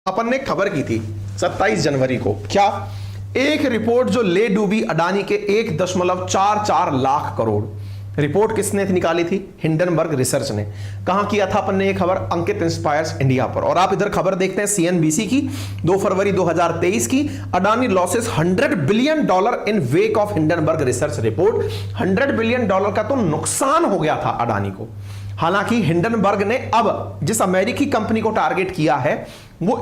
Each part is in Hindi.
अपन ने खबर की थी 27 जनवरी को, क्या एक रिपोर्ट जो ले डूबी अडानी के 1.44 लाख करोड़, रिपोर्ट किसने निकाली थी? हिंडनबर्ग रिसर्च ने। कहां किया था अपन ने ये खबर? अंकित इंस्पायर्स इंडिया पर। और आप इधर खबर देखते हैं सीएनबीसी की 2 फरवरी 2023 की, Adani losses $100 billion in wake of Hindenburg research report. $100 billion का तो नुकसान हो गया था अडानी को। हालांकि हिंडनबर्ग ने अब जिस अमेरिकी कंपनी को टारगेट किया है वो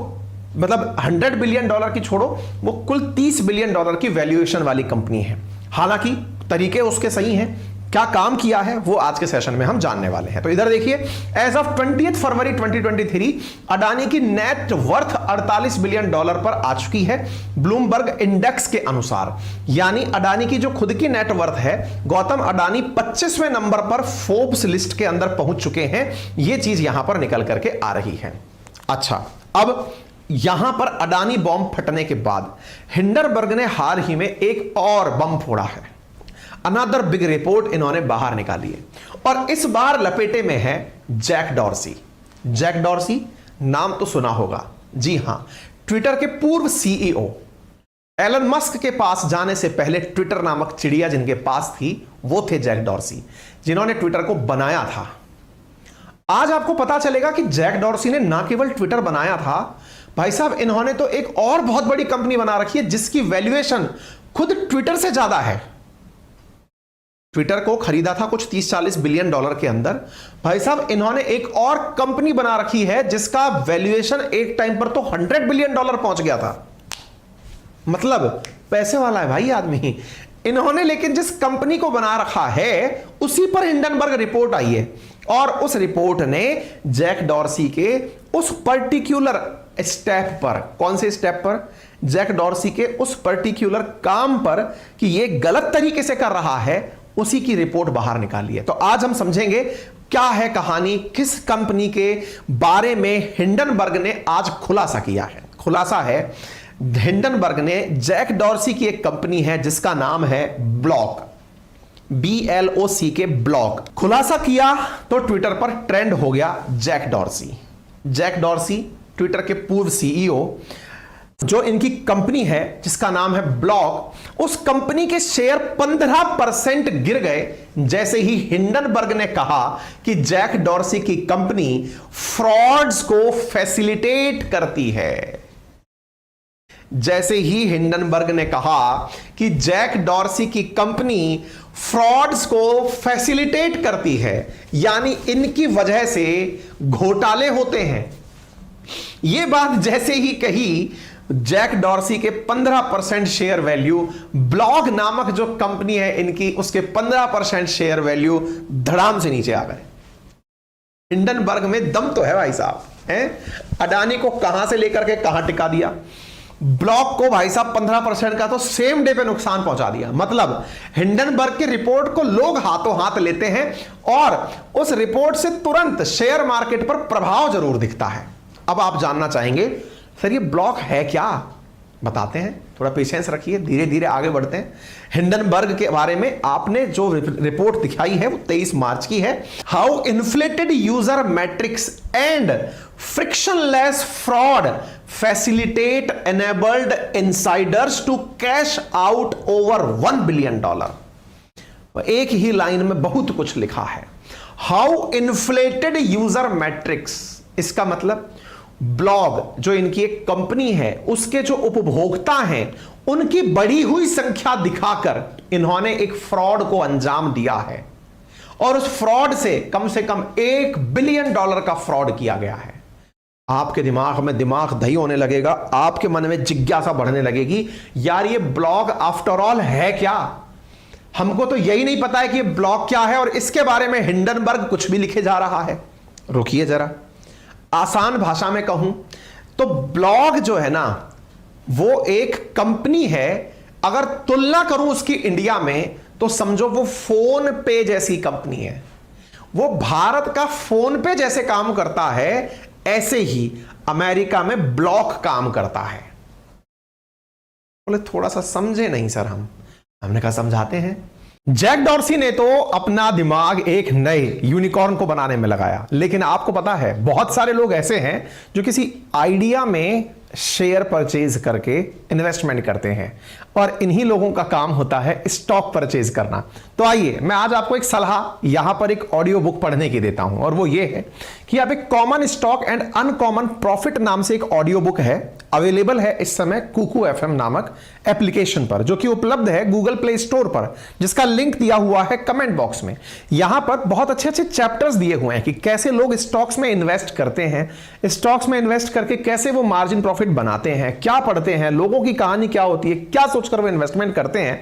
मतलब $100 बिलियन की छोड़ो, वो कुल $30 बिलियन की वैल्यूएशन वाली कंपनी है। हालांकि तरीके उसके सही हैं, क्या काम किया है वो आज के सेशन में हम जानने वाले हैं। तो इधर देखिए, एज ऑफ 20 फरवरी 2023 अडानी की नेट वर्थ $48 बिलियन पर आ चुकी है ब्लूमबर्ग इंडेक्स के अनुसार। यानी अडानी की जो खुद की नेट वर्थ है, गौतम अडानी 25वें नंबर पर फोर्ब्स लिस्ट के अंदर पहुंच चुके हैं। यह चीज यहां पर निकल करके आ रही है। अच्छा, अब यहां पर अडानी बॉम्ब फटने के बाद हिंडनबर्ग ने हाल ही में एक और बम फोड़ा है। अनदर बिग रिपोर्ट इन्होंने बाहर निकाली है और इस बार लपेटे में है जैक डॉर्सी। जैक डॉर्सी नाम तो सुना होगा, जी हां, ट्विटर के पूर्व सीईओ। एलन मस्क के पास जाने से पहले ट्विटर नामक चिड़िया जिनके पास थी वो थे जैक डॉर्सी, जिन्होंने ट्विटर को बनाया था। आज आपको पता चलेगा कि जैक डॉर्सी ने ना केवल ट्विटर बनाया था, भाई साहब इन्होंने तो एक और बहुत बड़ी कंपनी बना रखी है जिसकी वैल्यूएशन खुद ट्विटर से ज्यादा है। ट्विटर को खरीदा था कुछ 30-40 बिलियन डॉलर के अंदर। भाई साहब इन्होंने एक और कंपनी बना रखी है जिसका वैल्यूएशन एक टाइम पर तो $100 बिलियन पहुंच गया था। मतलब पैसे वाला है भाई आदमी। इन्होंने लेकिन जिस कंपनी को बना रखा है उसी पर हिंडनबर्ग रिपोर्ट आई है और उस रिपोर्ट ने जैक डॉर्सी के उस पर्टिकुलर स्टेप पर, कौन से स्टेप पर? जैक डॉर्सी के उस पर्टिकुलर काम पर कि यह गलत तरीके से कर रहा है, उसी की रिपोर्ट बाहर निकाली है। तो आज हम समझेंगे क्या है कहानी, किस कंपनी के बारे में हिंडनबर्ग ने आज खुलासा किया है। खुलासा है हिंडनबर्ग ने जैक डॉर्सी की एक कंपनी है जिसका नाम है ब्लॉक, BLOCK ब्लॉक, खुलासा किया तो ट्विटर पर ट्रेंड हो गया Jack Dorsey. Jack Dorsey Twitter के पूर्व सीईओ, जो इनकी कंपनी है जिसका नाम है ब्लॉक, उस कंपनी के शेयर 15% गिर गए जैसे ही हिंडनबर्ग ने कहा कि जैक डॉर्सी की कंपनी फ्रॉड्स को फैसिलिटेट करती है। जैसे ही हिंडनबर्ग ने कहा कि जैक डॉर्सी की कंपनी फ्रॉड्स को फैसिलिटेट करती है, यानी इनकी वजह से घोटाले होते हैं, यह बात जैसे ही कही, जैक डॉर्सी के 15% शेयर वैल्यू, ब्लॉग नामक जो कंपनी है इनकी, उसके 15% शेयर वैल्यू धड़ाम से नीचे आ गए। हिंडनबर्ग में दम तो है भाई साहब, हैं? अडानी को कहां से लेकर के कहां टिका दिया, ब्लॉक को भाई साहब 15% का तो सेम डे पे नुकसान पहुंचा दिया। मतलब हिंडनबर्ग की रिपोर्ट को लोग हाथों हाथ लेते हैं और उस रिपोर्ट से तुरंत शेयर मार्केट पर प्रभाव जरूर दिखता है। अब आप जानना चाहेंगे सर ये ब्लॉक है क्या, बताते हैं, थोड़ा पेशेंस रखिए, धीरे धीरे आगे बढ़ते हैं। हिंडनबर्ग के बारे में आपने जो रिपोर्ट दिखाई है वो 23 मार्च की है। How inflated user metrics and frictionless fraud facilitate enabled insiders to cash out over $1 billion. एक ही लाइन में बहुत कुछ लिखा है। हाउ इन्फ्लेटेड यूजर मैट्रिक्स, इसका मतलब ब्लॉग जो इनकी एक कंपनी है उसके जो उपभोक्ता हैं उनकी बढ़ी हुई संख्या दिखाकर इन्होंने एक फ्रॉड को अंजाम दिया है और उस फ्रॉड से कम $1 बिलियन का फ्रॉड किया गया है। आपके दिमाग में दिमाग दही होने लगेगा, आपके मन में जिज्ञासा बढ़ने लगेगी, यार ये ब्लॉग आफ्टर ऑल है क्या? हमको तो यही नहीं पता है कि ये ब्लॉग क्या है और इसके बारे में हिंडनबर्ग कुछ भी लिखे जा रहा है। रुकिए जरा, आसान भाषा में कहूं तो ब्लॉग जो है ना वो एक कंपनी है। अगर तुलना करूं उसकी इंडिया में तो समझो वो फोन पे जैसी कंपनी है। वो भारत का फोन पे जैसे काम करता है, ऐसे ही अमेरिका में ब्लॉक काम करता है। बोले थोड़ा सा समझे नहीं सर, हमने कहा समझाते हैं। जैक डॉर्सी ने तो अपना दिमाग एक नए यूनिकॉर्न को बनाने में लगाया, लेकिन आपको पता है बहुत सारे लोग ऐसे हैं जो किसी आइडिया में शेयर परचेज करके इन्वेस्टमेंट करते हैं, और इन्हीं लोगों का काम होता है स्टॉक परचेज करना। तो आइए मैं आज आपको एक सलाह यहां पर एक ऑडियो बुक पढ़ने की देता हूं, और वो ये है कि आप एक common stock and uncommon profit नाम से एक ऑडियो बुक है, अवेलेबल है इस समय कुकू एफएम नामक एप्लीकेशन पर, जो कि उपलब्ध है गूगल प्ले स्टोर पर, जिसका लिंक दिया हुआ है कमेंट बॉक्स में। यहां पर बहुत अच्छे अच्छे चैप्टर्स दिए हुए हैं कि कैसे लोग स्टॉक्स में इन्वेस्ट करते हैं, स्टॉक्स में इन्वेस्ट करके कैसे वो मार्जिन प्रॉफिट बनाते हैं, क्या पढ़ते हैं, लोगों की कहानी क्या होती है, क्या सोचकर वो इन्वेस्टमेंट करते हैं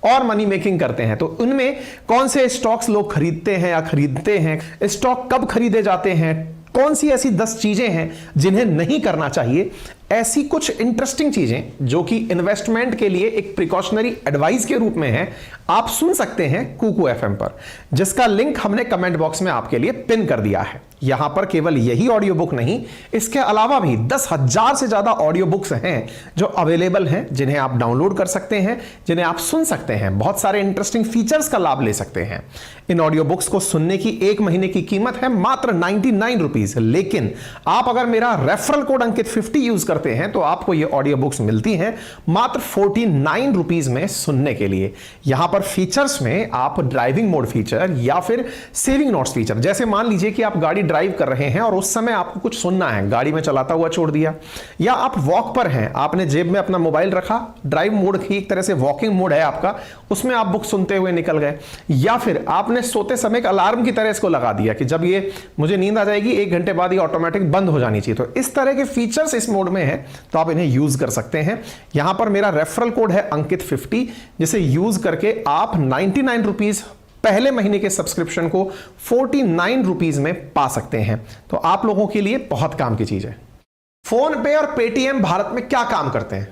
और मनी मेकिंग करते हैं। तो उनमें कौन से स्टॉक्स लोग खरीदते हैं या खरीदते हैं, स्टॉक कब खरीदे जाते हैं, कौन सी ऐसी 10 चीजें हैं जिन्हें नहीं करना चाहिए, ऐसी कुछ इंटरेस्टिंग चीजें जो कि इन्वेस्टमेंट के लिए एक प्रिकॉशनरी एडवाइस के रूप में है, आप सुन सकते हैं कुकू एफएम पर, जिसका लिंक हमने कमेंट बॉक्स में आपके लिए पिन कर दिया है। यहां पर केवल यही ऑडियो बुक नहीं, इसके अलावा भी 10,000 से ज्यादा ऑडियो बुक्स हैं जो अवेलेबल हैं, जिन्हें आप डाउनलोड कर सकते हैं, जिन्हें आप सुन सकते हैं, बहुत सारे इंटरेस्टिंग फीचर्स का लाभ ले सकते हैं। इन ऑडियो बुक्स को सुनने की 1 महीने की कीमत है मात्र 99 रुपीज, लेकिन आप अगर मेरा रेफरल कोड अंकित 50 यूज करते हैं तो आपको ये ऑडियो बुक्स मिलती हैं मात्र 49 रुपीज में सुनने के लिए। यहां पर फीचर्स में आप ड्राइविंग मोड फीचर या फिर सेविंग नोट्स फीचर, जैसे मान लीजिए कि आप गाड़ी ड्राइव कर रहे हैं और उस समय आपको कुछ सुनना है, गाड़ी में चलाता हुआ छोड़ दिया, या आप वॉक पर हैं, आपने जेब में अपना मोबाइल रखा, ड्राइव मोड की एक तरह से वॉकिंग मोड है आपका, उसमें आप बुक सुनते हुए निकल गए, या फिर आपने सोते समय एक अलार्म की तरह इसको लगा दिया कि जब ये मुझे नींद आ जाएगी 1 घंटे बाद ये ऑटोमेटिक बंद हो जानी चाहिए। तो इस तरह के फीचर्स इस मोड में है, तो आप इन्हें यूज कर सकते हैं। यहां पर मेरा रेफरल कोड है अंकित 50, जिसे यूज करके आप 99 रुपीज पहले महीने के सब्सक्रिप्शन को 49 रुपीज में पा सकते हैं। तो आप लोगों के लिए बहुत काम की चीज है। फोन पे और पेटीएम भारत में क्या काम करते हैं?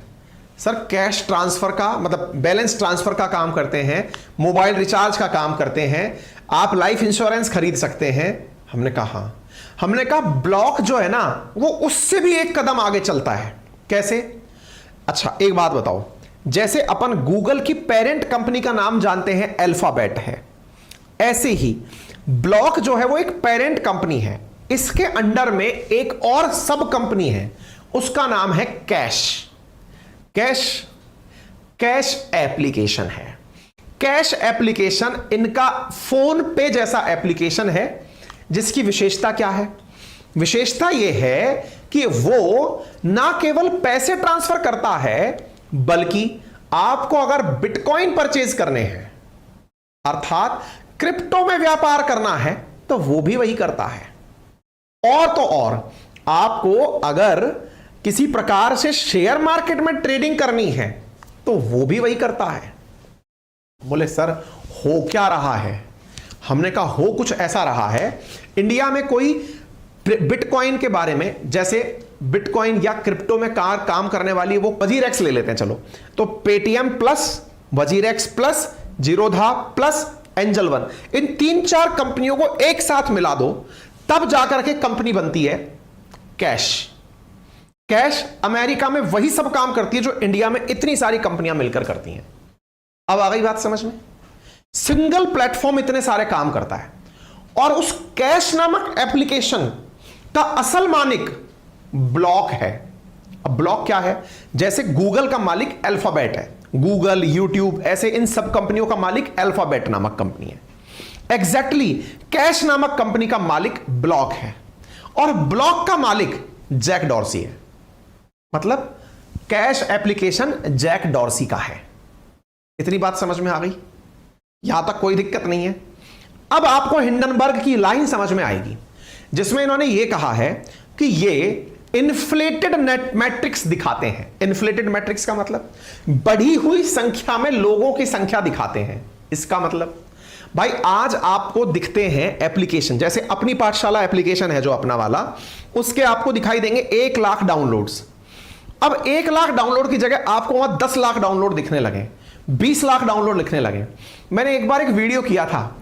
सर कैश ट्रांसफर का, मतलब बैलेंस ट्रांसफर का काम करते हैं, मोबाइल रिचार्ज का काम करते हैं, आप लाइफ इंश्योरेंस खरीद सकते हैं। हमने कहा ब्लॉक जो है ना वो उससे भी एक कदम आगे चलता है। कैसे? अच्छा एक बात बताओ, जैसे अपन गूगल की पेरेंट कंपनी का नाम जानते हैं अल्फाबेट है, ऐसे ही ब्लॉक जो है वो एक पेरेंट कंपनी है, इसके अंडर में एक और सब कंपनी है, उसका नाम है कैश एप्लीकेशन है। कैश एप्लीकेशन इनका फोन पे जैसा एप्लीकेशन है, जिसकी विशेषता क्या है? विशेषता यह है कि वो ना केवल पैसे ट्रांसफर करता है, बल्कि आपको अगर बिटकॉइन परचेज करने हैं, अर्थात क्रिप्टो में व्यापार करना है, तो वो भी वही करता है। और तो और आपको अगर किसी प्रकार से शेयर मार्केट में ट्रेडिंग करनी है, तो वो भी वही करता है। बोले सर हो क्या रहा है? हमने कहा हो कुछ ऐसा रहा है, इंडिया में कोई बिटकॉइन के बारे में, जैसे बिटकॉइन या क्रिप्टो में काम करने वाली वो वजीरेक्स ले लेते हैं, चलो तो Paytm plus, WazirX plus, Zerodha plus, Angel One, इन 3-4 कंपनियों को एक साथ मिला दो, तब जाकर के कंपनी बनती है कैश अमेरिका में वही सब काम करती है जो इंडिया में इतनी सारी कंपनियां मिलकर करती हैं। अब आ गई बात समझ में? सिंगल प्लेटफॉर्म इतने सारे काम करता है, और उस कैश नामक एप्लीकेशन का असल मालिक ब्लॉक है। अब ब्लॉक क्या है? जैसे गूगल का मालिक अल्फाबेट है, गूगल, यूट्यूब, ऐसे इन सब कंपनियों का मालिक अल्फाबेट नामक कंपनी है। एग्जैक्टली कैश नामक कंपनी का मालिक ब्लॉक है, और ब्लॉक का मालिक जैक डॉर्सी है। मतलब कैश एप्लीकेशन जैक डॉर्सी का है। इतनी बात समझ में आ गई? यहां तक कोई दिक्कत नहीं है। अब आपको हिंडनबर्ग की लाइन समझ में आएगी, जिसमें इन्होंने यह कहा है कि ये इन्फ्लेटेड नेट मैट्रिक्स दिखाते हैं। इन्फ्लेटेड मैट्रिक्स का मतलब बढ़ी हुई संख्या में लोगों की संख्या दिखाते हैं। इसका मतलब भाई आज आपको दिखते हैं एप्लीकेशन, जैसे अपनी पाठशाला एप्लीकेशन है जो अपना वाला, उसके आपको दिखाई देंगे 1 लाख डाउनलोड्स। अब 1 लाख डाउनलोड की जगह आपको वहां 10 लाख डाउनलोड दिखने लगे, 20 लाख डाउनलोड लिखने लगे। मैंने एक बार एक वीडियो किया था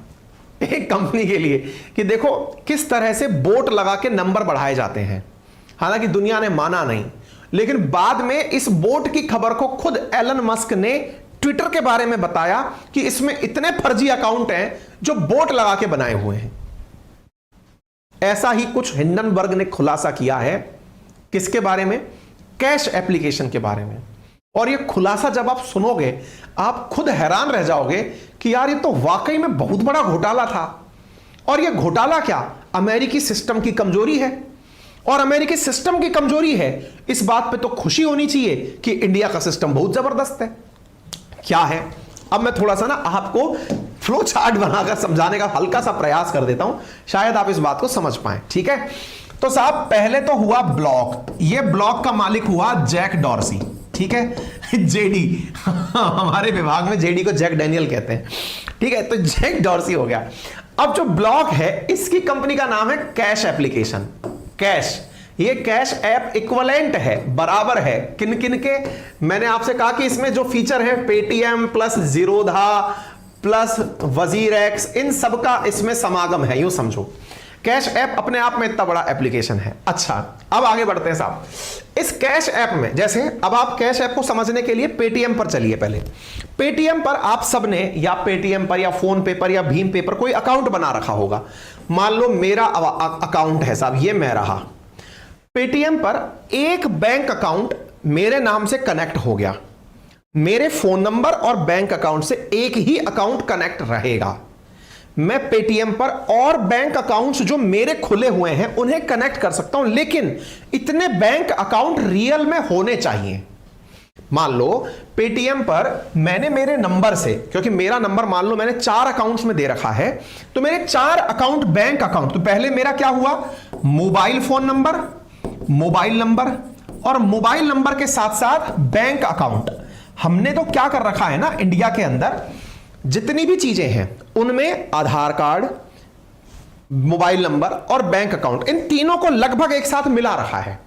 एक कंपनी के लिए कि देखो किस तरह से बोट लगा के नंबर बढ़ाए जाते हैं। हालांकि दुनिया ने माना नहीं, लेकिन बाद में इस बोट की खबर को खुद एलन मस्क ने ट्विटर के बारे में बताया कि इसमें इतने फर्जी अकाउंट हैं जो बोट लगा के बनाए हुए हैं। ऐसा ही कुछ हिंडनबर्ग ने खुलासा किया है। किसके बारे में? कैश एप्लीकेशन के बारे में। और यह खुलासा जब आप सुनोगे आप खुद हैरान रह जाओगे कि यार ये तो वाकई में बहुत बड़ा घोटाला था। और यह घोटाला क्या, अमेरिकी सिस्टम की कमजोरी है। और अमेरिकी सिस्टम की कमजोरी है, इस बात पे तो खुशी होनी चाहिए कि इंडिया का सिस्टम बहुत जबरदस्त है। क्या है? अब मैं थोड़ा सा ना आपको फ्लो चार्ट बनाकर समझाने का हल्का सा प्रयास कर देता हूं, शायद आप इस बात को समझ पाए। ठीक है, तो साहब पहले तो हुआ ब्लॉक। ये ब्लॉक का मालिक हुआ जैक डॉर्सी। ठीक है, जेडी हमारे विभाग में जेडी को जैक डैनियल कहते हैं। ठीक है, तो जैक डॉर्सी हो गया। अब जो ब्लॉक है इसकी कंपनी का नाम है कैश एप्लीकेशन। कैश, ये कैश ऐप इक्विवेलेंट है, बराबर है किन किन के? मैंने आपसे कहा कि इसमें जो फीचर है पेटीएम प्लस जीरोधा प्लस वजीर एक्स, इन सब का इसमें समागम है, यूं समझो। कैश ऐप अपने आप में इतना बड़ा एप्लीकेशन है। अच्छा, अब आगे बढ़ते हैं साहब। इस कैश ऐप में जैसे अब आप कैश ऐप को समझने के लिए पेटीएम पर चलिए। पहले पेटीएम पर आप सबने या पेटीएम पर या फोन पे पर या भीम पे पर कोई अकाउंट बना रखा होगा। मान लो मेरा अकाउंट है साहब, ये मैं रहा। पेटीएम पर एक बैंक अकाउंट मेरे नाम से कनेक्ट हो गया। मेरे फोन नंबर और बैंक अकाउंट से एक ही अकाउंट कनेक्ट रहेगा। मैं पेटीएम पर और बैंक अकाउंट्स जो मेरे खुले हुए हैं उन्हें कनेक्ट कर सकता हूं, लेकिन इतने बैंक अकाउंट रियल में होने चाहिए। मान लो पेटीएम पर मैंने मेरे नंबर से, क्योंकि मेरा नंबर मान लो मैंने 4 अकाउंट्स में दे रखा है, तो मेरे 4 अकाउंट बैंक अकाउंट, तो पहले मेरा क्या हुआ, mobile phone number, mobile number और मोबाइल नंबर के साथ साथ बैंक अकाउंट। हमने तो क्या कर रखा है ना, इंडिया के अंदर जितनी भी चीजें हैं उनमें आधार कार्ड, मोबाइल नंबर और बैंक अकाउंट, इन तीनों को लगभग एक साथ मिला रखा है।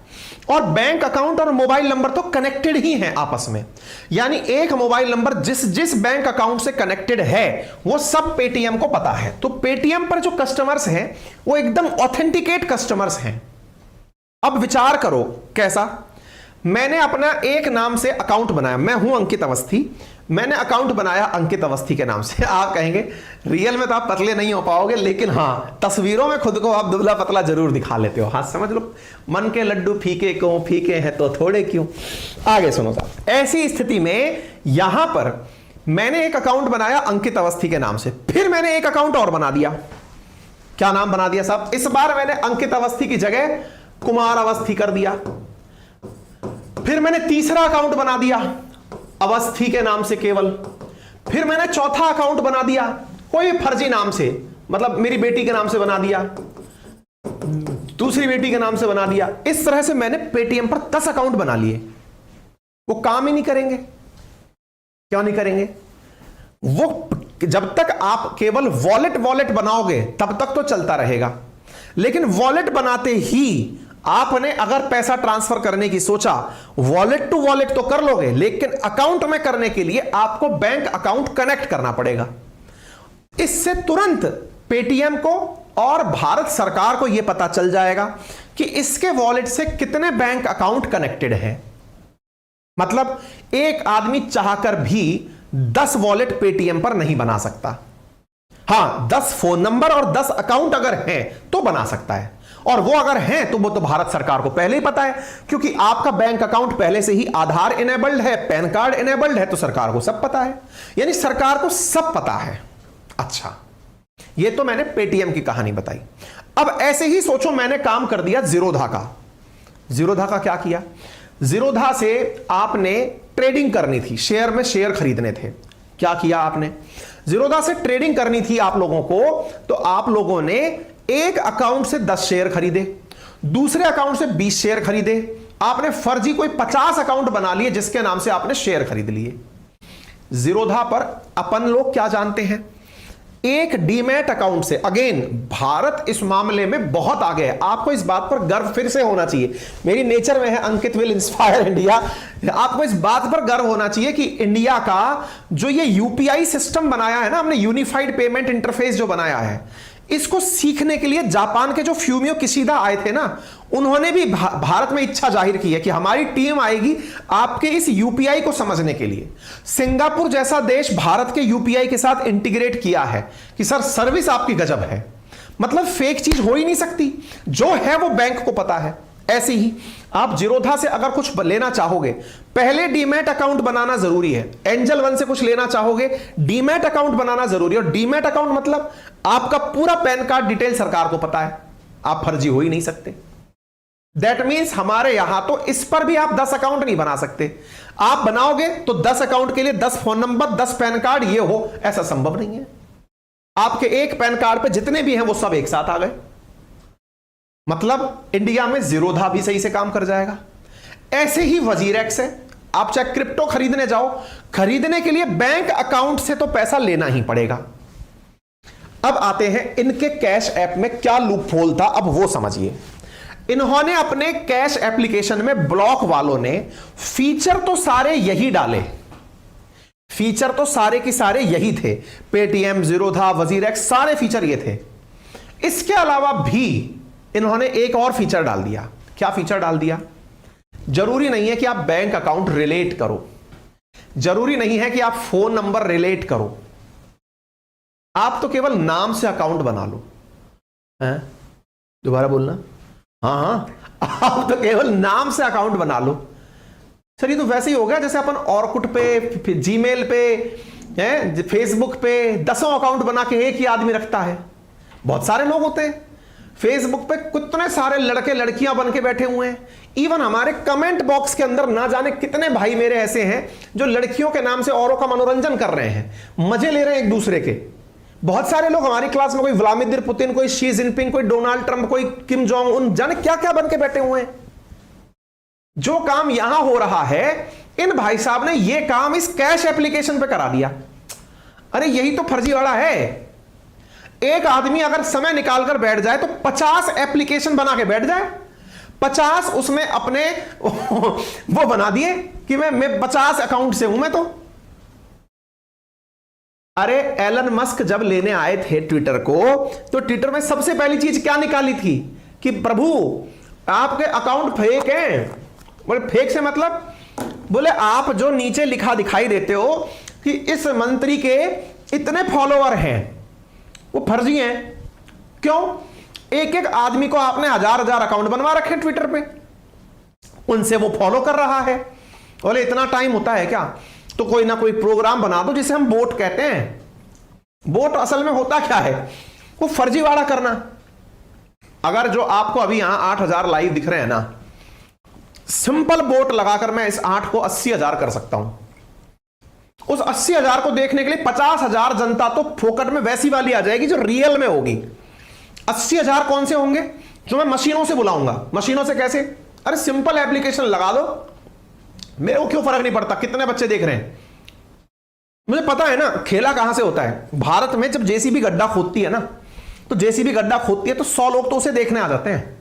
और बैंक अकाउंट और मोबाइल नंबर तो कनेक्टेड ही हैं आपस में, यानी एक मोबाइल नंबर जिस जिस बैंक अकाउंट से कनेक्टेड है वो सब पेटीएम को पता है। तो पेटीएम पर जो कस्टमर्स हैं वो एकदम ऑथेंटिकेट कस्टमर्स हैं। अब विचार करो कैसा, मैंने अपना एक नाम से अकाउंट बनाया, मैं हूं अंकित अवस्थी, मैंने अकाउंट बनाया अंकित अवस्थी के नाम से। आप कहेंगे रियल में तो आप पतले नहीं हो पाओगे, लेकिन हाँ तस्वीरों में खुद को आप दुबला पतला जरूर दिखा लेते हो। हाँ समझ लो, मन के लड्डू फीके क्यों, फीके हैं तो थोड़े क्यों। आगे सुनो साहब, ऐसी स्थिति में यहां पर मैंने एक अकाउंट बनाया अंकित अवस्थी के नाम से, फिर मैंने एक अकाउंट और बना दिया। क्या नाम बना दिया साहब? इस बार मैंने अंकित अवस्थी की जगह कुमार अवस्थी कर दिया। फिर मैंने तीसरा अकाउंट बना दिया अवस्थी के नाम से केवल। फिर मैंने चौथा अकाउंट बना दिया कोई फर्जी नाम से, मतलब मेरी बेटी के नाम से बना दिया, दूसरी बेटी के नाम से बना दिया। इस तरह से मैंने पेटीएम पर 10 अकाउंट बना लिए। वो काम ही नहीं करेंगे। क्यों नहीं करेंगे? वो जब तक आप केवल वॉलेट बनाओगे तब तक तो चलता रहेगा, लेकिन वॉलेट बनाते ही आपने अगर पैसा ट्रांसफर करने की सोचा, वॉलेट टू वॉलेट तो कर लोगे, लेकिन अकाउंट में करने के लिए आपको बैंक अकाउंट कनेक्ट करना पड़ेगा। इससे तुरंत पेटीएम को और भारत सरकार को यह पता चल जाएगा कि इसके वॉलेट से कितने बैंक अकाउंट कनेक्टेड हैं। मतलब एक आदमी चाहकर भी 10 वॉलेट पेटीएम पर नहीं बना सकता। हां, 10 फोन नंबर और 10 अकाउंट अगर हैं तो बना सकता है, और वो अगर हैं तो वो तो भारत सरकार को पहले ही पता है, क्योंकि आपका बैंक अकाउंट पहले से ही आधार इनेबल्ड है, पैन कार्ड इनेबल्ड है, तो सरकार को सब पता है, यानी सरकार को सब पता है। अच्छा, ये तो मैंने पेटीएम की कहानी बताई। अब ऐसे ही सोचो मैंने काम कर दिया जीरोधा का। जीरोधा का क्या किया? जीरोधा से आपने ट्रेडिंग करनी थी, शेयर में शेयर खरीदने थे। क्या किया आपने? जीरोधा से ट्रेडिंग करनी थी आप लोगों को, तो आप लोगों ने एक अकाउंट से 10 शेयर खरीदे, दूसरे अकाउंट से 20 शेयर खरीदे। आपने फर्जी कोई 50 अकाउंट बना लिए जिसके नाम से आपने शेयर खरीद लिए। जीरोधा पर अपन लोग क्या जानते हैं, एक डीमैट अकाउंट से, अगेन भारत इस मामले में बहुत आगे है, आपको इस बात पर गर्व फिर से होना चाहिए। मेरी नेचर में है अंकित विल इंस्पायर इंडिया। आपको इस बात पर गर्व होना चाहिए कि इंडिया का जो ये यूपीआई सिस्टम बनाया है ना हमने, यूनिफाइड पेमेंट इंटरफेस जो बनाया है, इसको सीखने के लिए जापान के जो फ्यूमियो किशिदा आए थे ना, उन्होंने भी भारत में इच्छा जाहिर की है कि हमारी टीम आएगी आपके इस यूपीआई को समझने के लिए। सिंगापुर जैसा देश भारत के यूपीआई के साथ इंटीग्रेट किया है कि सर सर्विस आपकी गजब है, मतलब फेक चीज हो ही नहीं सकती, जो है वो बैंक को पता है। ऐसे ही आप जीरोधा से अगर कुछ लेना चाहोगे, पहले डीमैट अकाउंट बनाना जरूरी है। एंजल वन से कुछ लेना चाहोगे, डीमैट अकाउंट बनाना जरूरी है। और डीमैट अकाउंट मतलब आपका पूरा पैन कार्ड डिटेल सरकार को पता है, आप फर्जी हो ही नहीं सकते। दैट मीन्स हमारे यहां तो इस पर भी आप 10 अकाउंट नहीं बना सकते। आप बनाओगे तो 10 अकाउंट के लिए 10 फोन नंबर, 10 पैन कार्ड ये हो, ऐसा संभव नहीं है। आपके एक पैन कार्ड पे जितने भी हैं वो सब एक साथ आ गए, मतलब इंडिया में जीरोधा भी सही से काम कर जाएगा। ऐसे ही वजीरेक्स है, आप चाहे क्रिप्टो खरीदने जाओ, खरीदने के लिए बैंक अकाउंट से तो पैसा लेना ही पड़ेगा। अब आते हैं इनके कैश ऐप में क्या लूपहोल था, अब वो समझिए। इन्होंने अपने कैश एप्लीकेशन में, ब्लॉक वालों ने फीचर तो सारे यही डाले, फीचर तो सारे के सारे यही थे, पेटीएम, जीरोधा, वजीरेक्स, सारे फीचर ये थे। इसके अलावा भी इन्होंने एक और फीचर डाल दिया। क्या फीचर डाल दिया? जरूरी नहीं है कि आप बैंक अकाउंट रिलेट करो, जरूरी नहीं है कि आप फोन नंबर रिलेट करो, आप तो केवल नाम से अकाउंट बना लो। दोबारा बोलना, हाँ, आप तो केवल नाम से अकाउंट बना लो। सर ये तो वैसे ही हो गया जैसे अपन ऑर्कुट पे, जीमेल पे, फेसबुक पे 10 अकाउंट बना के एक ही आदमी रखता है। बहुत सारे लोग होते हैं फेसबुक पे, कितने सारे लड़के लड़कियां बन के बैठे हुए हैं। इवन हमारे कमेंट बॉक्स के अंदर ना जाने कितने भाई मेरे ऐसे हैं जो लड़कियों के नाम से औरों का मनोरंजन कर रहे हैं, मजे ले रहे हैं एक दूसरे के। बहुत सारे लोग हमारी क्लास में, कोई व्लादिमीर पुतिन, कोई शी जिनपिंग, कोई डोनाल्ड ट्रंप, कोई किम जोंग उन, जाने क्या क्या बन के बैठे हुए हैं। जो काम यहां हो रहा है, इन भाई साहब ने यह काम इस कैश एप्लीकेशन पे करा दिया। अरे यही तो फर्जीवाड़ा है। एक आदमी अगर समय निकालकर बैठ जाए तो 50 एप्लीकेशन बना के बैठ जाए, 50 उसमें अपने वो बना दिए कि मैं 50 अकाउंट से हूं मैं तो। अरे एलन मस्क जब लेने आए थे ट्विटर को, तो ट्विटर में सबसे पहली चीज क्या निकाली थी कि प्रभु आपके अकाउंट फेक हैं। बोले फेक से मतलब? बोले आप जो नीचे लिखा दिखाई देते हो कि इस मंत्री के इतने फॉलोअर हैं, वो फर्जी हैं। क्यों? एक एक आदमी को आपने 1000 अकाउंट बनवा रखे ट्विटर पे, उनसे वो फॉलो कर रहा है। बोले इतना टाइम होता है क्या? तो कोई ना कोई प्रोग्राम बना दो जिसे हम बोट कहते हैं। बोट असल में होता क्या है? वो फर्जीवाड़ा करना। अगर जो आपको अभी यहां 8000 लाइव दिख रहे हैं ना, सिंपल बोट लगाकर मैं इस 8 को 80,000 कर सकता हूं। उस 80,000 को देखने के लिए 50,000 जनता तो फोकट में वैसी वाली आ जाएगी जो रियल में होगी। 80,000 कौन से होंगे? जो मैं मशीनों से बुलाऊंगा। मशीनों से कैसे? अरे सिंपल एप्लीकेशन लगा दो, मेरे को क्यों फर्क नहीं पड़ता कितने बच्चे देख रहे हैं। मुझे पता है ना खेला कहां से होता है। भारत में जब जेसीबी गड्ढा खोदती है ना, तो जेसीबी गड्ढा खोदती है तो 100 लोग तो उसे देखने आ जाते हैं।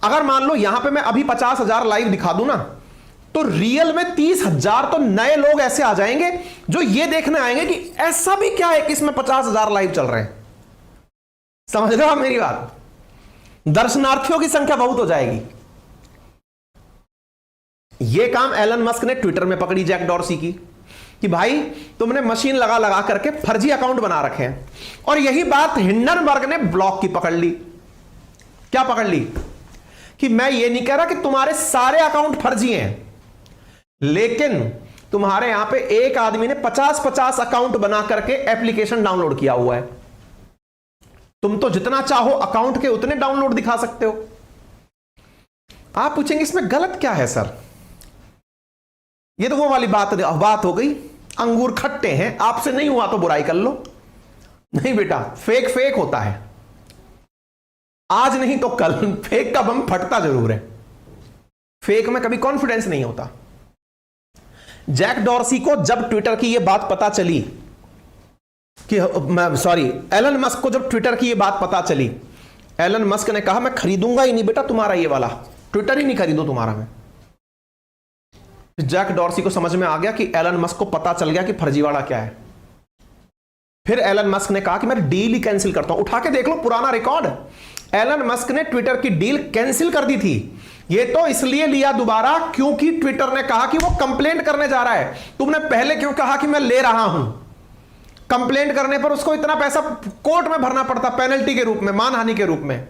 अगर मान लो यहां पे मैं अभी 50,000 लाइव दिखा दूं ना, तो रियल में 30,000 तो नए लोग ऐसे आ जाएंगे जो ये देखने आएंगे कि ऐसा भी क्या है कि इसमें 50,000 लाइव चल रहे हैं। समझ रहे हो आप मेरी बात? दर्शनार्थियों की संख्या बहुत हो जाएगी। यह काम एलन मस्क ने ट्विटर में पकड़ी जैक डॉर्सी की कि भाई तुमने मशीन लगा लगा करके फर्जी अकाउंट बना रखे हैं। और यही बात हिंडनबर्ग ने ब्लॉक की पकड़ ली। क्या पकड़ ली? कि मैं ये नहीं कह रहा कि तुम्हारे सारे अकाउंट फर्जी हैं, लेकिन तुम्हारे यहां पे एक आदमी ने 50-50 अकाउंट बना करके एप्लीकेशन डाउनलोड किया हुआ है। तुम तो जितना चाहो अकाउंट के उतने डाउनलोड दिखा सकते हो। आप पूछेंगे इसमें गलत क्या है सर? ये तो वो वाली बात हो गई, अंगूर खट्टे हैं, आपसे नहीं हुआ तो बुराई कर लो। नहीं बेटा, फेक फेक होता है, आज नहीं तो कल फेक का बम फटता जरूर है। फेक में कभी कॉन्फिडेंस नहीं होता। जैक डॉर्सी को जब ट्विटर की यह बात पता चली कि एलन मस्क को जब ट्विटर की यह बात पता चली, एलन मस्क ने कहा मैं खरीदूंगा ही नहीं बेटा तुम्हारा ये वाला ट्विटर, ही नहीं खरीदूं तुम्हारा मैं। जैक डॉर्सी को समझ में आ गया कि एलन मस्क को पता चल गया कि फर्जीवाड़ा क्या है। फिर एलन मस्क ने कहा कि मैं डील ही कैंसिल करता हूं। उठा के देख लो पुराना रिकॉर्ड, एलन मस्क ने ट्विटर की डील कैंसिल कर दी थी। ये तो इसलिए लिया दोबारा क्योंकि ट्विटर ने कहा कि वो कंप्लेंट करने जा रहा है। तुमने पहले क्यों कहा कि मैं ले रहा हूं? कंप्लेंट करने पर उसको इतना पैसा कोर्ट में भरना पड़ता, पेनल्टी के रूप में, मानहानि के रूप में।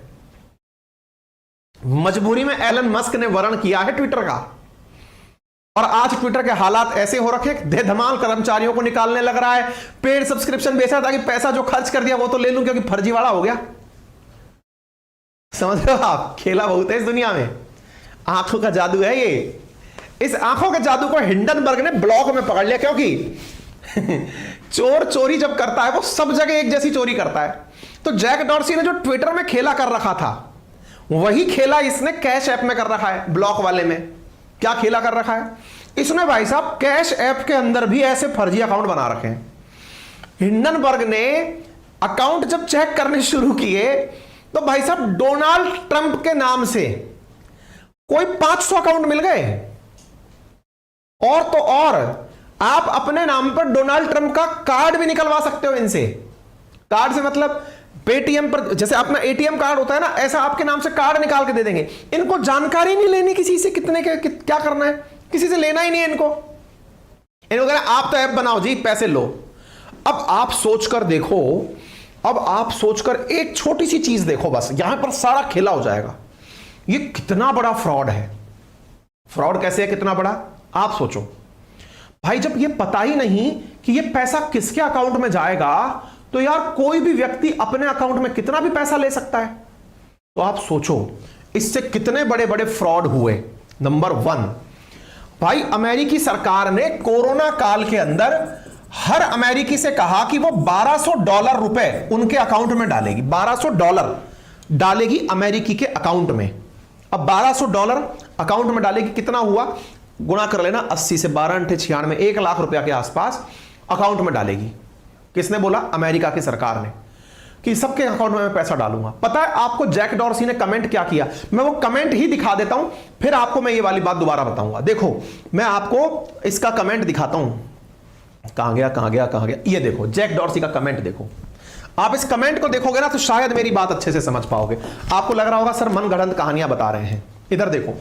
मजबूरी में एलन मस्क ने वर्ण किया है ट्विटर का। और आज ट्विटर के हालात ऐसे हो रखे, दे धमाल कर्मचारियों को निकालने लग रहा है, पेड सब्सक्रिप्शन बेचा था कि पैसा जो खर्च कर दिया वो तो ले लूं क्योंकि फर्जीवाड़ा हो गया। समझ रहे हो आप? खेला बहुत है इस दुनिया में, आंखों का जादू है ये। इस आंखों के जादू को हिंडनबर्ग ने ब्लॉक में पकड़ लिया, क्योंकि चोर चोरी जब करता है वो सब जगह एक जैसी चोरी करता है। तो जैक डॉर्सी ने जो ट्विटर में खेला कर रखा था वही खेला इसने कैश ऐप में कर रखा है। ब्लॉक वाले में क्या खेला कर रखा है इसने? भाई साहब कैश ऐप के अंदर भी ऐसे फर्जी अकाउंट बना रखे हैं। हिंडनबर्ग ने अकाउंट जब चेक करने शुरू किए तो भाई साहब डोनाल्ड ट्रंप के नाम से कोई 500 अकाउंट मिल गए। और तो और आप अपने नाम पर डोनाल्ड ट्रंप का कार्ड भी निकलवा सकते हो इनसे। कार्ड से मतलब पेटीएम पर जैसे अपना एटीएम कार्ड होता है ना, ऐसा आपके नाम से कार्ड निकाल के दे देंगे। इनको जानकारी नहीं लेनी किसी से, कितने के क्या करना है, किसी से लेना ही नहीं है इनको। इनको कहना आप तो ऐप बनाओ जी, पैसे लो। अब आप सोचकर देखो, अब आप सोचकर एक छोटी सी चीज देखो, बस यहां पर सारा खेला हो जाएगा। ये कितना बड़ा फ्रॉड है। फ्रॉड कैसे है, कितना बड़ा आप सोचो भाई। जब ये पता ही नहीं कि ये पैसा किसके अकाउंट में जाएगा तो यार कोई भी व्यक्ति अपने अकाउंट में कितना भी पैसा ले सकता है। तो आप सोचो इससे कितने बड़े बड़े फ्रॉड हुए। नंबर 1 भाई, अमेरिकी सरकार ने कोरोना काल के अंदर हर अमेरिकी से कहा कि वो $1200 रुपए उनके अकाउंट में डालेगी। $1200 डालेगी अमेरिकी के अकाउंट में। अब $1200 अकाउंट में डालेगी, कितना हुआ गुणा कर लेना, 80 से 12 × 96, 1 लाख रुपया के आसपास अकाउंट में डालेगी। किसने बोला? अमेरिका की सरकार ने, कि सबके अकाउंट में मैं पैसा डालूंगा। पता है आपको जैक डॉर्सी ने कमेंट क्या किया? मैं वो कमेंट ही दिखा देता हूं, फिर आपको मैं ये वाली बात दोबारा बताऊंगा। देखो मैं आपको इसका कमेंट दिखाता हूं। कहां गया कहां गया कहां गया, ये देखो जैक डॉर्सी का कमेंट देखो। आप इस कमेंट को देखोगे ना तो शायद मेरी बात अच्छे से समझ पाओगे। आपको लग रहा होगा सर मनगढ़ंत कहानियां बता रहे हैं। इधर देखो,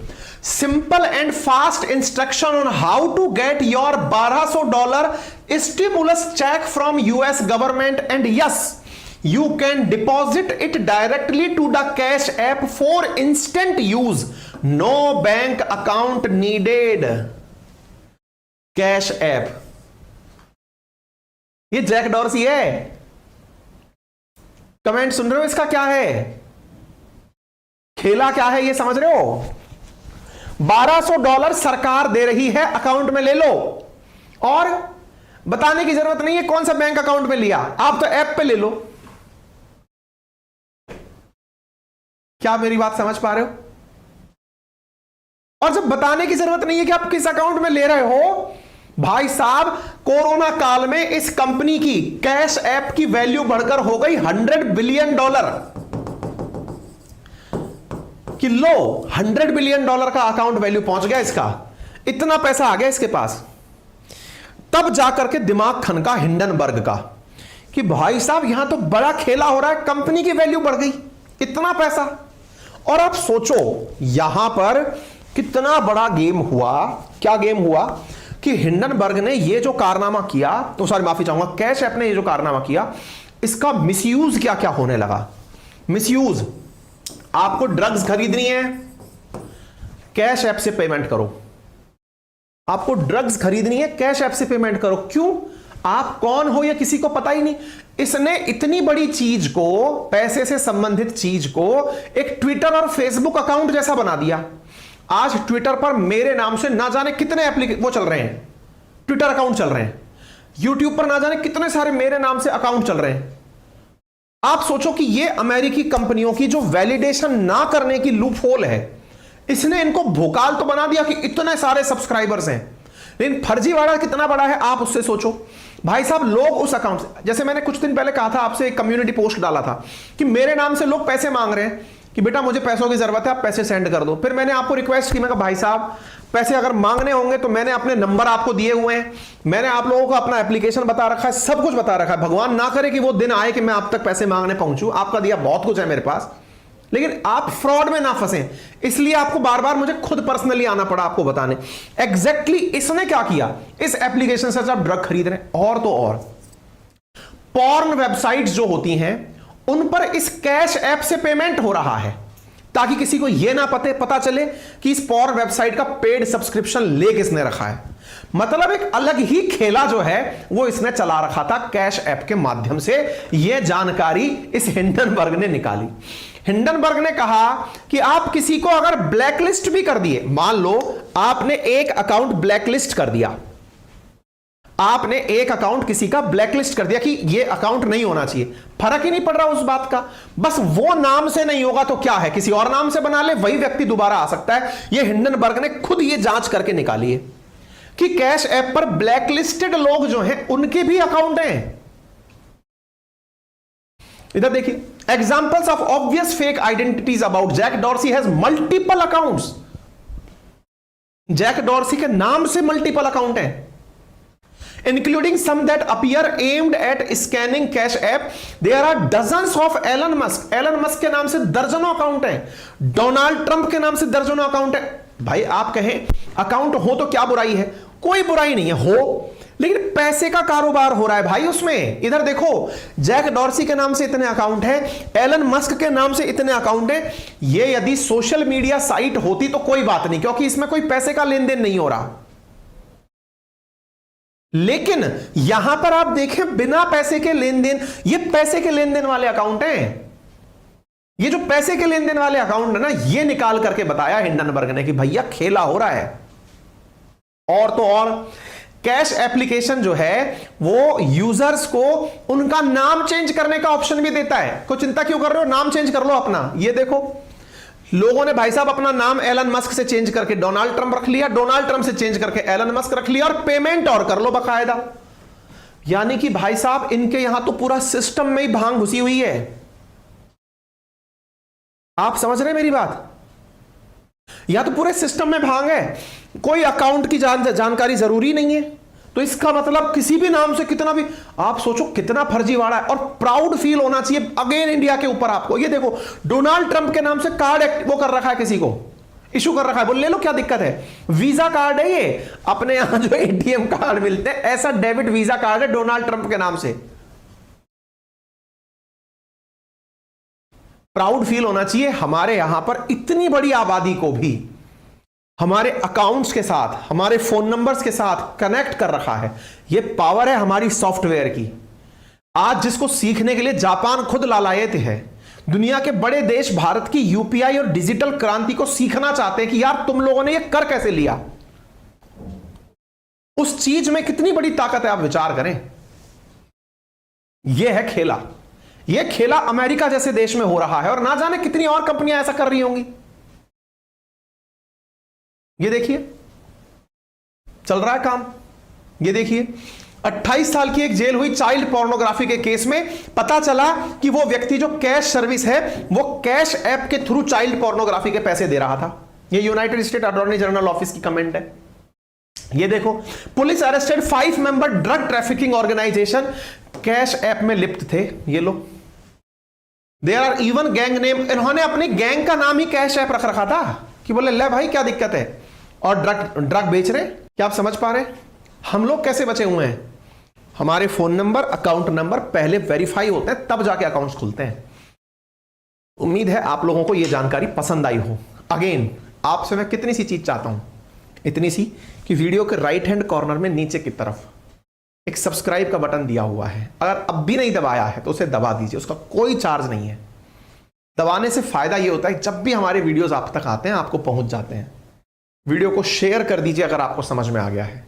simple and fast instruction on how to get your $1200 stimulus check from US government and yes you can deposit it directly to the cash app for instant use, no bank account needed। Cash app, ये जैक डॉर्सी है। कमेंट सुन रहे हो? इसका क्या है, खेला क्या है ये समझ रहे हो? $1200 सरकार दे रही है, अकाउंट में ले लो, और बताने की जरूरत नहीं है कौन सा बैंक अकाउंट में लिया, आप तो ऐप पे ले लो। क्या मेरी बात समझ पा रहे हो? और जब बताने की जरूरत नहीं है कि आप किस अकाउंट में ले रहे हो, भाई साहब कोरोना काल में इस कंपनी की कैश ऐप की वैल्यू बढ़कर हो गई $100 बिलियन कि लो $100 बिलियन का अकाउंट वैल्यू पहुंच गया इसका, इतना पैसा आ गया इसके पास। तब जाकर के दिमाग खनका हिंडनबर्ग का कि भाई साहब यहां तो बड़ा खेला हो रहा है, कंपनी की वैल्यू बढ़ गई, इतना पैसा। और आप सोचो यहां पर कितना बड़ा गेम हुआ। क्या गेम हुआ कि हिंडनबर्ग ने ये जो कारनामा किया, तो सॉरी माफी चाहूंगा, कैश ऐप ने ये जो कारनामा किया, इसका मिसयूज क्या क्या होने लगा। मिसयूज, आपको ड्रग्स खरीदनी है, कैश ऐप से पेमेंट करो। आपको ड्रग्स खरीदनी है, कैश ऐप से पेमेंट करो। क्यों? आप कौन हो ये किसी को पता ही नहीं। इसने इतनी बड़ी चीज को, पैसे से संबंधित चीज को एक ट्विटर और फेसबुक अकाउंट जैसा बना दिया। आज ट्विटर पर मेरे नाम से ना जाने कितने वो चल रहे हैं, ट्विटर अकाउंट चल रहे हैं। यूट्यूब पर ना जाने कितने सारे मेरे नाम से अकाउंट चल रहे हैं। आप सोचो कि ये अमेरिकी कंपनियों की जो वैलिडेशन ना करने की लूप होल है, इसने इनको भोकाल तो बना दिया कि इतने सारे सब्सक्राइबर्स हैं, लेकिन फर्जीवाड़ा कितना बड़ा है आप उससे सोचो। भाई साहब लोग उस अकाउंट से, जैसे मैंने कुछ दिन पहले कहा था आपसे, एक कम्युनिटी पोस्ट डाला था कि मेरे नाम से लोग पैसे मांग रहे हैं, कि बेटा मुझे पैसों की जरूरत है, आप पैसे सेंड कर दो। फिर मैंने आपको रिक्वेस्ट की, मैं कहा भाई साहब पैसे अगर मांगने होंगे तो मैंने अपने नंबर आपको दिए हुए हैं, मैंने आप लोगों को अपना एप्लीकेशन बता रखा है, सब कुछ बता रखा है। भगवान ना करे कि वो दिन आए कि मैं आप तक पैसे मांगने पहुंचूं, आपका दिया बहुत कुछ है मेरे पास, लेकिन आप फ्रॉड में ना फंसे, इसलिए आपको बार बार मुझे खुद पर्सनली आना पड़ा आपको बताने एग्जैक्टली इसने क्या किया। इस एप्लीकेशन से आप ड्रग खरीद रहे हैं, और तो और पॉर्न वेबसाइट्स जो होती हैं उन पर इस कैश ऐप से पेमेंट हो रहा है, ताकि किसी को यह ना पता चले कि इस पॉर्न वेबसाइट का पेड सब्सक्रिप्शन ले किसने रखा है। मतलब एक अलग ही खेला जो है वो इसने चला रखा था कैश ऐप के माध्यम से। यह जानकारी इस हिंडनबर्ग ने निकाली। हिंडनबर्ग ने कहा कि आप किसी को अगर ब्लैकलिस्ट भी कर दिए, मान लो आपने एक अकाउंट ब्लैकलिस्ट कर दिया, आपने एक अकाउंट किसी का ब्लैकलिस्ट कर दिया कि यह अकाउंट नहीं होना चाहिए, फर्क ही नहीं पड़ रहा उस बात का, बस वो नाम से नहीं होगा तो क्या है, किसी और नाम से बना ले, वही व्यक्ति दोबारा आ सकता है। यह हिंडनबर्ग ने खुद यह जांच करके निकाली है कि कैश ऐप पर ब्लैकलिस्टेड लोग जो हैं उनके भी अकाउंट हैं। इधर देखिए, examples of obvious fake identities about Jack Dorsey has multiple accounts. Jack Dorsey के नाम से मल्टीपल अकाउंट हैं, including some that appear aimed at scanning cash app. There are dozens of Elon Musk. Elon Musk के नाम से दर्जनों अकाउंट हैं, डोनाल्ड ट्रंप के नाम से दर्जनों अकाउंट है। भाई आप कहें अकाउंट हो तो क्या बुराई है, कोई बुराई नहीं है, हो, लेकिन पैसे का कारोबार हो रहा है भाई उसमें। इधर देखो, जैक डॉर्सी के नाम से इतने अकाउंट हैं, एलन मस्क के नाम से इतने अकाउंट हैं। ये यदि सोशल मीडिया साइट होती तो कोई बात नहीं, क्योंकि इसमें कोई पैसे का लेन देन नहीं हो रहा, लेकिन यहां पर आप देखें बिना पैसे के लेन देन, ये पैसे के लेन देन वाले अकाउंट हैं। ये जो पैसे के लेन देन वाले अकाउंट है ना, ये निकाल करके बताया हिंडनबर्ग ने कि भैया खेला हो रहा है। और तो और कैश एप्लीकेशन जो है वो यूजर्स को उनका नाम चेंज करने का ऑप्शन भी देता है। कोई चिंता क्यों कर रहे हो, नाम चेंज कर लो अपना। ये देखो, लोगों ने भाई साहब अपना नाम एलन मस्क से चेंज करके डोनाल्ड ट्रंप रख लिया, डोनाल्ड ट्रंप से चेंज करके एलन मस्क रख लिया, और पेमेंट और कर लो बकायदा। यानी कि भाई साहब इनके यहां तो पूरा सिस्टम में ही भांग घुसी हुई है। आप समझ रहे हैं मेरी बात? या तो पूरे सिस्टम में भांग है, कोई अकाउंट की जानकारी जरूरी नहीं है, तो इसका मतलब किसी भी नाम से कितना भी, आप सोचो कितना फर्जीवाड़ा है। और प्राउड फील होना चाहिए अगेन इंडिया के ऊपर आपको। ये देखो, डोनाल्ड ट्रंप के नाम से कार्ड वो कर रखा है, किसी को इशू कर रखा है, बोल ले लो क्या दिक्कत है, वीजा कार्ड है ये, अपने यहां जो एटीएम कार्ड मिलते हैं ऐसा डेबिट वीजा कार्ड है डोनाल्ड ट्रंप के नाम से। प्राउड फील होना चाहिए, हमारे यहां पर इतनी बड़ी आबादी को भी हमारे अकाउंट्स के साथ, हमारे फोन नंबर्स के साथ कनेक्ट कर रखा है। यह पावर है हमारी सॉफ्टवेयर की। आज जिसको सीखने के लिए जापान खुद लालायित है, दुनिया के बड़े देश भारत की यूपीआई और डिजिटल क्रांति को सीखना चाहते हैं कि यार तुम लोगों ने यह कर कैसे लिया। उस चीज में कितनी बड़ी ताकत है, आप विचार करें। यह है खेला। यह खेला अमेरिका जैसे देश में हो रहा है, और ना जाने कितनी और कंपनियां ऐसा कर रही होंगी। ये देखिए चल रहा है काम। ये देखिए 28 साल की एक जेल हुई चाइल्ड पोर्नोग्राफी के केस में। पता चला कि वो व्यक्ति जो कैश सर्विस है वो कैश ऐप के थ्रू चाइल्ड पोर्नोग्राफी के पैसे दे रहा था। ये United State attorney general office की कमेंट है। ये देखो, police arrested 5 member drug trafficking organization, cash app में लिप्त थे ये लोग। There are even gang name, इन्होंने अपनी गैंग का नाम ही कैश ऐप रख रखा था कि बोले ले भाई क्या दिक्कत है, और ड्रग बेच रहे। क्या आप समझ पा रहे हैं हम लोग कैसे बचे हुए हैं? हमारे फोन नंबर, अकाउंट नंबर पहले वेरीफाई होते हैं, तब जाके अकाउंट्स खुलते हैं। उम्मीद है आप लोगों को यह जानकारी पसंद आई हो। अगेन आपसे मैं कितनी सी चीज चाहता हूं, इतनी सी कि वीडियो के राइट हैंड कॉर्नर में नीचे की तरफ एक सब्सक्राइब का बटन दिया हुआ है, अगर अब भी नहीं दबाया है तो उसे दबा दीजिए, उसका कोई चार्ज नहीं है। दबाने से फायदा यह होता है जब भी हमारे वीडियोस आप तक आते हैं आपको पहुंच जाते हैं। वीडियो को शेयर कर दीजिए अगर आपको समझ में आ गया है,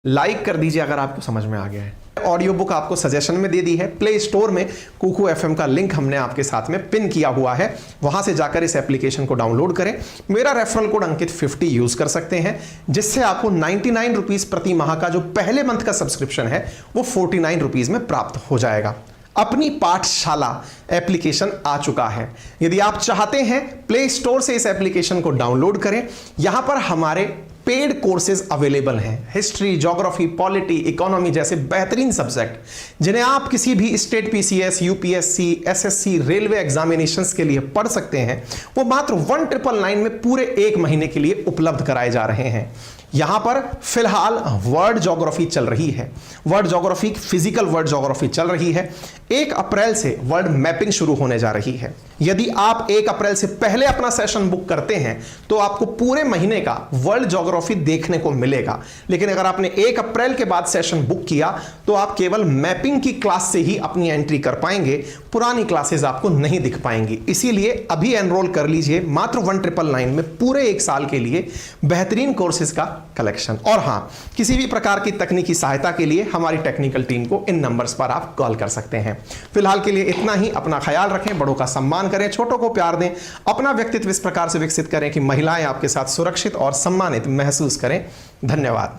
लाइक कर दीजिए अगर आपको समझ में आ गया है। ऑडियो बुक आपको सजेशन में दे दी है, प्ले स्टोर में कुकू एफएम का लिंक हमने आपके साथ में पिन किया हुआ है, वहां से जाकर इस एप्लीकेशन को डाउनलोड करें। मेरा रेफरल कोड अंकित 50 यूज कर सकते हैं, जिससे आपको 99 रुपीज प्रति माह का जो पहले मंथ का सब्सक्रिप्शन है वो 49 रुपीज में प्राप्त हो जाएगा। अपनी पाठशाला एप्लीकेशन आ चुका है। यदि आप चाहते हैं प्ले स्टोर से इस एप्लीकेशन को डाउनलोड करें। यहां पर हमारे पेड कोर्सेज अवेलेबल हैं, हिस्ट्री, ज्योग्राफी, पॉलिटी, इकोनॉमी जैसे बेहतरीन सब्जेक्ट जिन्हें आप किसी भी state PCS, UPSC, SSC, railway examinations के लिए पढ़ सकते हैं। वो मात्र 1999 में पूरे 1 महीने के लिए उपलब्ध कराए जा रहे हैं। यहां पर फिलहाल वर्ल्ड ज्योग्राफी चल रही है, world geography, physical world geography चल रही है। 1 अप्रैल से वर्ल्ड मैपिंग शुरू होने जा रही है। यदि आप 1 अप्रैल से पहले अपना सेशन बुक करते हैं तो आपको पूरे महीने का वर्ल्ड ज्योग्राफी देखने को मिलेगा। लेकिन अगर आपने 1 अप्रैल के बाद सेशन बुक किया तो आप केवल मैपिंग की क्लास से ही अपनी एंट्री कर पाएंगे, पुरानी क्लासेस आपको नहीं दिख पाएंगी। इसीलिए अभी एनरोल कर लीजिए मात्र 1999 में पूरे 1 साल के लिए बेहतरीन कोर्सेज का कलेक्शन। और हां, किसी भी प्रकार की तकनीकी सहायता के लिए हमारी टेक्निकल टीम को इन नंबर्स पर आप कॉल कर सकते हैं। फिलहाल के लिए इतना ही। अपना ख्याल रखें, बड़ों का सम्मान करें, छोटों को प्यार दें, अपना व्यक्तित्व इस प्रकार से विकसित करें कि महिलाएं आपके साथ सुरक्षित और सम्मानित महसूस करें। धन्यवाद।